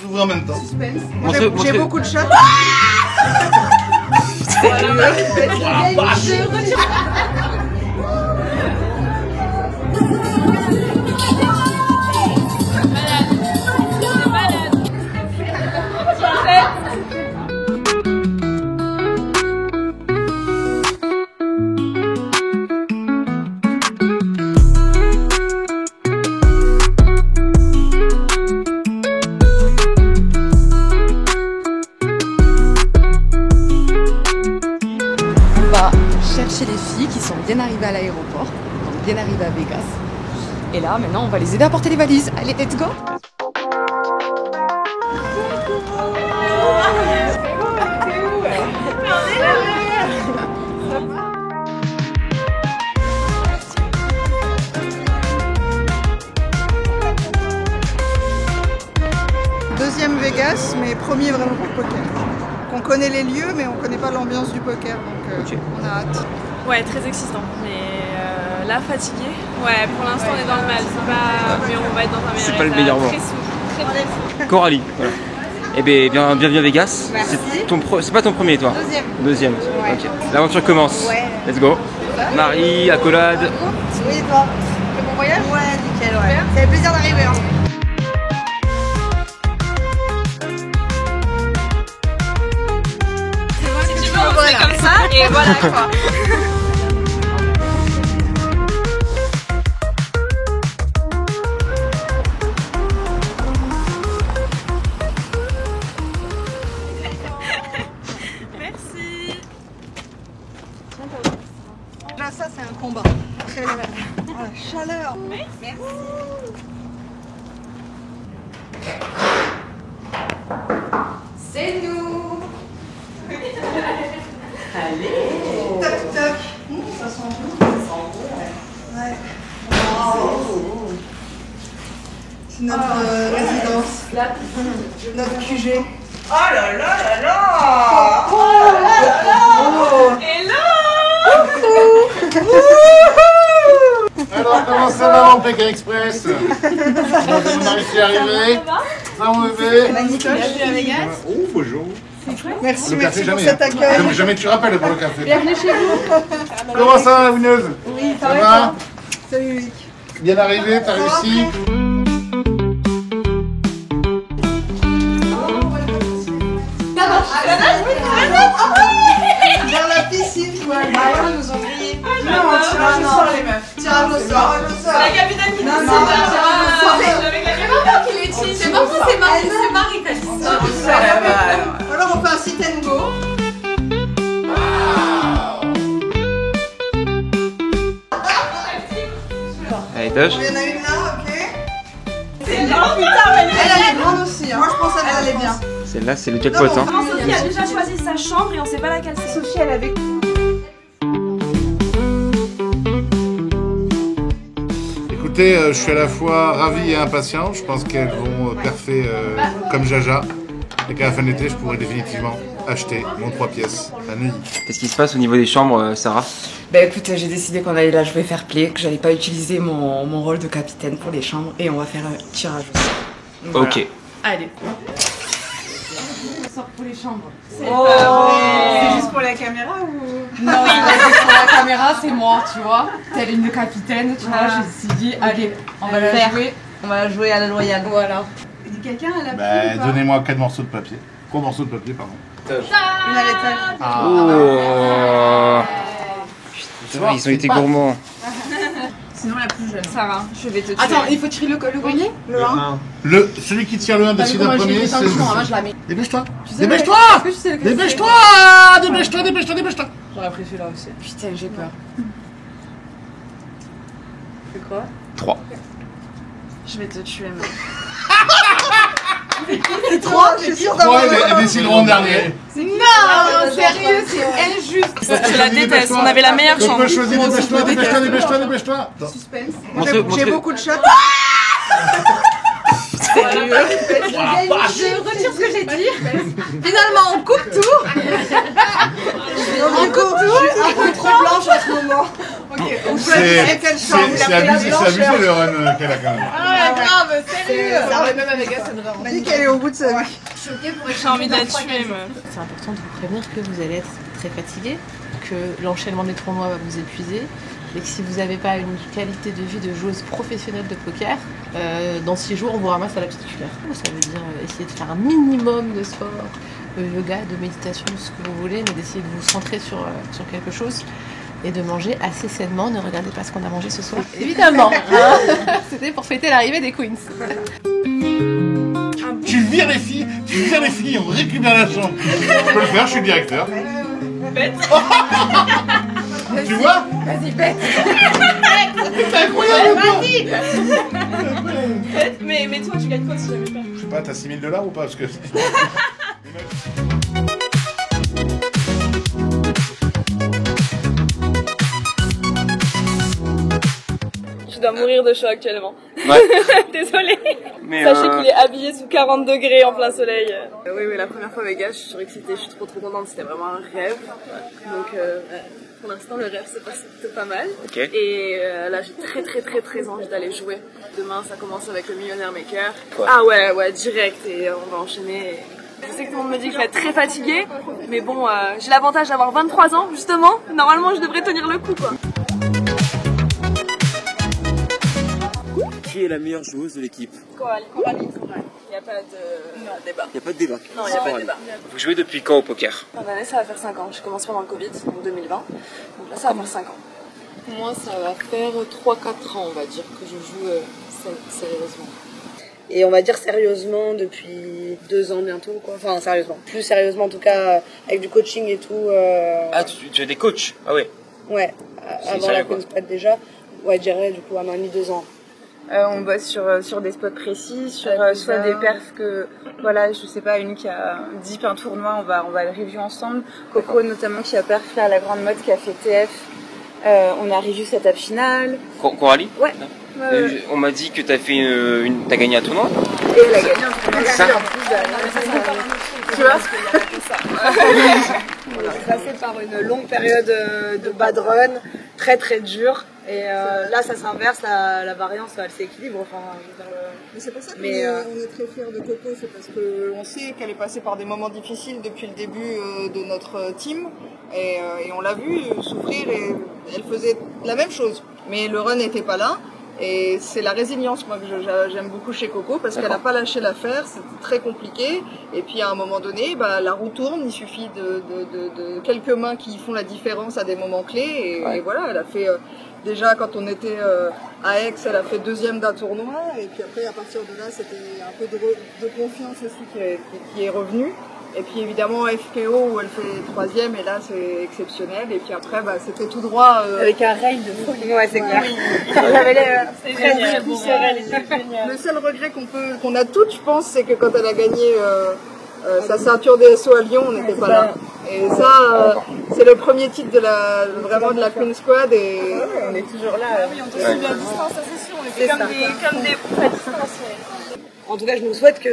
ouvrir en même temps. Suspense. J'ai beaucoup de chats. Chercher les filles qui sont bien arrivées à l'aéroport, bien arrivées à Vegas. Et là, maintenant, on va les aider à porter les valises. Allez, let's go! Deuxième Vegas, mais premier vraiment pour le poker. On connaît les lieux, mais on connaît pas l'ambiance du poker, donc on a hâte. Ouais, très excitant, mais là fatigué. Ouais, pour l'instant on est dans le mal, mais on va être dans un meilleur état. C'est pas le meilleur moment. Très sourd, très Coralie, voilà. Eh bien, bienvenue à Vegas. Merci. C'est pas ton premier, toi? Deuxième. Ouais. Ok. L'aventure commence. Ouais. Let's go. Marie, accolade. Oui, et toi? C'est bon voyage? Ouais, nickel, ouais. Ça fait plaisir d'arriver. Hein. voilà. Comme ça, et voilà quoi. Merci. Là, ça, c'est un combat. Oh, la chaleur. Merci. C'est nous! Allez! Toc toc. Ça sent bon. Ça sent bon. Ouais. Wow. C'est notre résidence. Notre QG. Oh là là là là! Oh là là là! Hello! Alors, comment ça va mon Pékin Express? On a réussi à arriver. Ça mon bébé. Magnifique. Oh, bonjour. Merci, Le merci café, pour jamais. cet accueil. Jamais tu rappelles pour le café. Bienvenue chez vous. Comment ça va, la Wouneuse? Oui, ça va? Salut Loïc. Bien arrivé, t'as réussi? Vers la piscine, tu vois. Ils nous ont grillés. Non, tirage au sort, les meufs. Tirage au sort. C'est la capitaine qui Non, décide. non, C'est pas moi qui l'ai dit. C'est pas moi, c'est Marie qui a dit ça. Alors on fait un sit and go. Allez, touch. Il y en a une là, ok. C'est bien, putain, Elle est grande aussi. Moi je pense qu'elle allait bien. Celle-là, c'est le jackpot. Hein. Sophie a déjà choisi sa chambre et on sait pas laquelle c'est. Sophie, elle avait. Écoutez, je suis à la fois ravi et impatient. Je pense qu'elles vont perfer comme Jaja. Et qu'à la fin de l'été, je pourrai définitivement acheter mon 3 pièces à Neuilly. Qu'est-ce qui se passe au niveau des chambres, Sarah? Bah écoute, j'ai décidé qu'on allait la jouer fair play, que j'allais pas utiliser mon rôle de capitaine pour les chambres et on va faire un tirage au sort. Voilà. Ok. Allez. On sort pour les chambres. C'est pas vrai. C'est juste pour la caméra ou? Non, sur la caméra, c'est moi, tu vois. Telle une capitaine, tu vois. J'ai décidé, allez, on va la jouer. On va la jouer à la loyale. Voilà. Quelqu'un a la Bah, donnez-moi 4 morceaux de papier. 3 morceaux de papier, pardon. Une à l'étage. Oh. Putain, ils ont été gourmands. Sinon la plus jeune. Sarah, je vais te tuer. Attends, il faut tirer le grenier? Le 1. Celui qui tire le 1 décide en premier, c'est... Moi je la mets. Dépêche-toi! Tu sais Dépêche-toi! Est-ce que tu sais lequel Dépêche-toi! Dépêche-toi, dépêche-toi, dépêche-toi! J'aurais pris celui-là aussi. Putain, j'ai peur. C'est quoi? 3. Je vais te tuer, mec. C'est 3, je suis sûre d'avoir. Ouais, elles décideront en dernier. Non, sérieux, c'est injuste. Je la déteste, on avait la meilleure Donc, chambre. choisis, dépêche-toi, dépêche-toi, dépêche-toi, dépêche-toi! Suspense. J'ai beaucoup de chats. Je retire ce que j'ai dit. Finalement, on coupe tout. On coupe tout. Je suis un peu trop blanche en ce moment. Ok, On peut aller quelle chambre? C'est abusé le run qu'elle a quand même. Ah grave, salut. Même avec Vegas, elle dit qu'elle est au bout de sa vie. J'ai envie de la tuer, meuf. C'est important de vous prévenir que vous allez être très fatigué, que l'enchaînement des tournois va vous épuiser et que si vous n'avez pas une qualité de vie de joueuse professionnelle de poker, dans 6 jours on vous ramasse à la titulaire. Ça veut dire essayer de faire un minimum de sport, de yoga, de méditation, ce que vous voulez, mais d'essayer de vous centrer sur quelque chose et de manger assez sainement. Ne regardez pas ce qu'on a mangé ce soir. Évidemment, hein. C'était pour fêter l'arrivée des Queens. Tu vires les filles, on récupère la chambre. Je peux le faire, je suis le directeur. Bête. Tu vois? Vas-y, bête. C'est incroyable. Vas-y. Bête. Mais toi, tu gagnes quoi si jamais pas? Je sais pas, t'as 6 000 $ ou pas? Parce que... Je dois mourir de chaud actuellement. Ouais. Désolée. Mais Sachez qu'il est habillé sous 40 degrés en plein soleil. Oui, la première fois à Vegas, je suis surexcitée, je suis trop contente, c'était vraiment un rêve. Donc pour l'instant, le rêve s'est passé plutôt pas mal. Okay. Et là, j'ai très envie d'aller jouer. Demain, ça commence avec le Millionaire Maker. Quoi? Ah ouais, direct, et on va enchaîner. Je sais que tout le monde me dit que je vais être très fatiguée, mais bon, j'ai l'avantage d'avoir 23 ans, justement. Normalement, je devrais tenir le coup, quoi. Qui est la meilleure joueuse de l'équipe? Coralie. Il n'y a pas de débat. Il n'y a pas de débat. Non, il n'y a pas de débat. vous jouez depuis quand au poker? Fin d'année, ça va faire 5 ans. J'ai commencé pendant le Covid, en 2020. Donc là, ça va faire 5 ans. Moi, ça va faire 3-4 ans, on va dire, que je joue sérieusement. Et on va dire sérieusement depuis 2 ans bientôt, quoi. Enfin, sérieusement. Plus sérieusement, en tout cas, avec du coaching et tout. Ah, tu as des coachs? Ah ouais. Ouais, avant la Queen's Squad déjà. Ouais, je dirais du coup 1 an et demi, 2 ans. On bosse sur des spots précis, sur soit des perfs que, voilà, je sais pas, une qui a dip un tournoi, on va le review ensemble. Coco notamment qui a perf là à la Grande Mode qui a fait TF. On a review cette table finale. Coralie? Ouais. On m'a dit que t'as fait t'as gagné un tournoi? Et elle a gagné un tournoi. Ça. En plus, tu vois, on est passé par une longue période de bad run, très dure. Et là, ça s'inverse, la variance, elle s'équilibre. Enfin, Mais c'est pour ça qu'on est très fiers de Coco, c'est parce qu'on sait qu'elle est passée par des moments difficiles depuis le début de notre team. Et on l'a vu souffrir et elle faisait la même chose. Mais le run n'était pas là. Et c'est la résilience, moi, que j'aime beaucoup chez Coco, parce qu'elle n'a pas lâché l'affaire, c'était très compliqué. Et puis à un moment donné, la roue tourne, il suffit de quelques mains qui font la différence à des moments clés. Et voilà, elle a fait, déjà quand on était à Aix, elle a fait 2e d'un tournoi. Et puis après, à partir de là, c'était un peu de confiance aussi qui est revenue. Et puis évidemment FPO où elle fait 3e et là c'est exceptionnel. Et puis après c'était tout droit. Avec un rail de folie. Ouais, c'est clair. J'avais l'air très bon. Le seul regret qu'on a toutes, je pense, c'est que quand elle a gagné sa ceinture DSO à Lyon, on n'était pas là. Et ça, c'est le premier titre de la Queen's Squad et on est toujours là. Oui, on te suit à distance, ça c'est sûr. On était comme des à distance. En tout cas, je nous souhaite que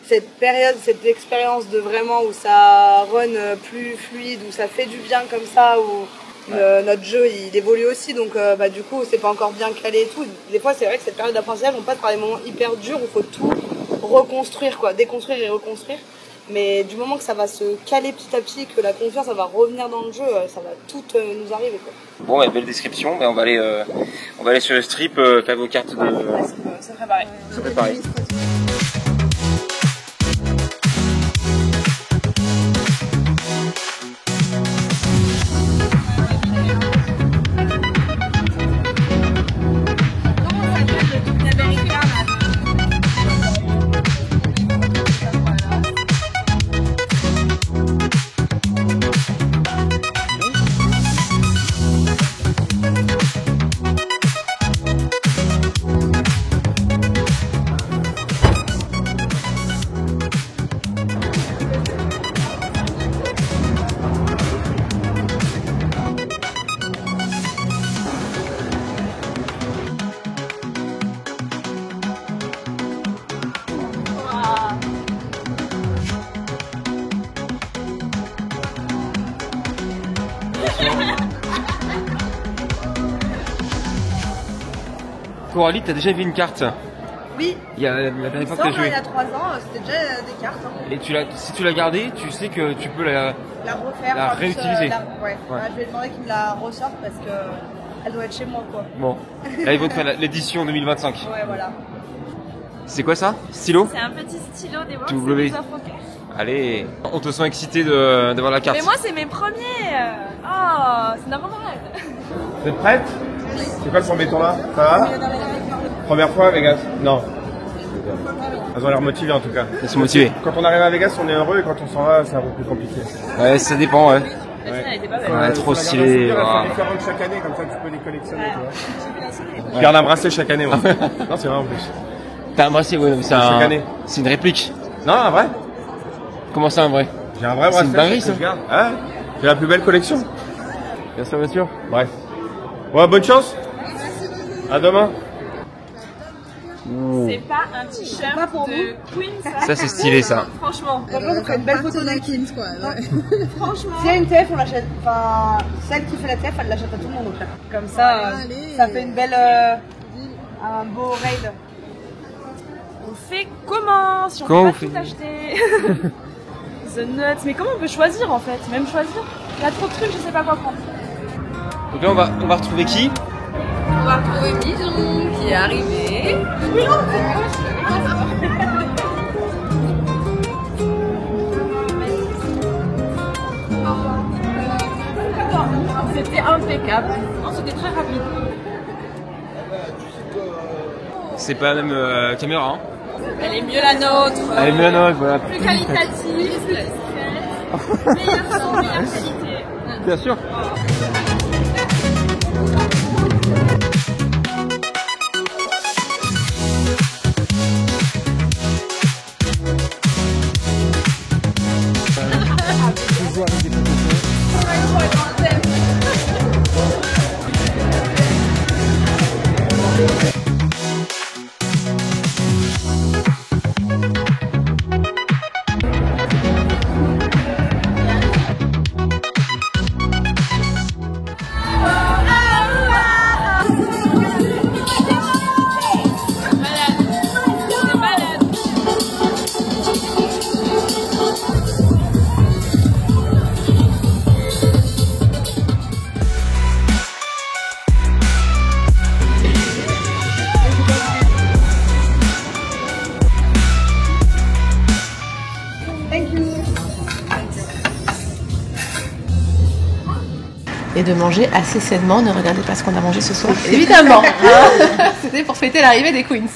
cette période, cette expérience de vraiment où ça run plus fluide, où ça fait du bien comme ça, où notre jeu il évolue aussi, donc du coup c'est pas encore bien calé et tout. Des fois c'est vrai que cette période d'apprentissage on passe par des moments hyper durs où il faut tout reconstruire, déconstruire et reconstruire. Mais du moment que ça va se caler petit à petit, que la confiance ça va revenir dans le jeu, ça va tout nous arriver, quoi. Bon, belle description, on va aller sur le strip faire vos cartes de... C'est préparé. Coralie, t'as déjà vu une carte? Oui. Il y a la dernière fois que t'as joué. Il y a 3 ans, c'était déjà des cartes. Hein. Et si tu l'as gardée, tu sais que tu peux la refaire, la réutiliser. Ouais. Je vais demander qu'il me la ressorte parce que elle doit être chez moi quoi. Bon, là ils vont te faire l'édition 2025. Ouais, voilà. C'est quoi ça? Stylo? C'est un petit stylo des World W. Series of Poker. Allez, on te sent excité d'avoir la carte. Mais moi c'est mes premiers. Oh, c'est normal. Vous êtes prête? C'est quoi le premier tour là? Ça va? Première fois à Vegas? Non. Elles ont l'air motivées en tout cas. Elles sont motivées. Quand on arrive à Vegas, on est heureux et quand on s'en va, c'est un peu plus compliqué. Ouais, ça dépend, ouais. Elle était pas belle. Ouais, trop stylé. Elles sont différentes chaque année, comme ça tu peux les collectionner. Tu vois. Je garde un bracelet chaque année, moi. Non, c'est vrai en plus. T'as un bracelet, ouais, c'est Chaque année. C'est une réplique. Non, un vrai. Comment ça, un vrai? J'ai un vrai bracelet. C'est une dinguerie, ça. Je garde. Ah, j'ai la plus belle collection. Bien sûr, bien sûr. Bref. Ouais, bonne chance. À demain. C'est pas un t-shirt de Queen, ça. Ça, c'est stylé, ça. Franchement. Franchement, ça ferait une belle photo d'Akins quoi. Ouais. Franchement. S'il y a une TF, on l'achète. Enfin, celle qui fait la TF, elle l'achète à tout le monde au pire. Comme ça, ça fait une belle. Un beau raid. On fait comment si on Comment peut on pas fait tout acheter? The nuts. Mais comment on peut choisir en fait? Même choisir? Il y a trop de trucs, je sais pas quoi prendre. Donc là, on va retrouver qui? On va retrouver Bison qui est arrivé. C'était impeccable. C'était très rapide. C'est pas la même caméra, hein? Elle est mieux la nôtre. Elle est mieux la nôtre, voilà. Plus qualitative, plus discrète. Meilleure son, meilleure qualité. Bien sûr. Et de manger assez sainement, ne regardez pas ce qu'on a mangé ce soir. Évidemment. C'était pour fêter l'arrivée des Queens.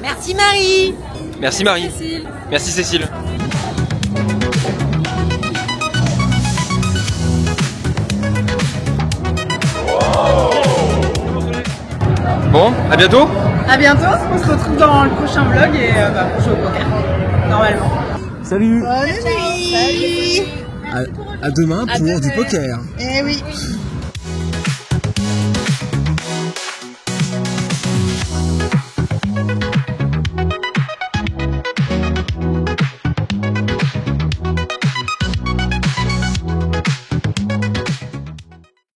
Merci Marie. Merci Marie. Cécile. Merci Cécile. Bon, à bientôt. À bientôt. On se retrouve dans le prochain vlog et pour jouer au poker. Normalement. Salut. Salut. À demain pour du poker. Eh oui.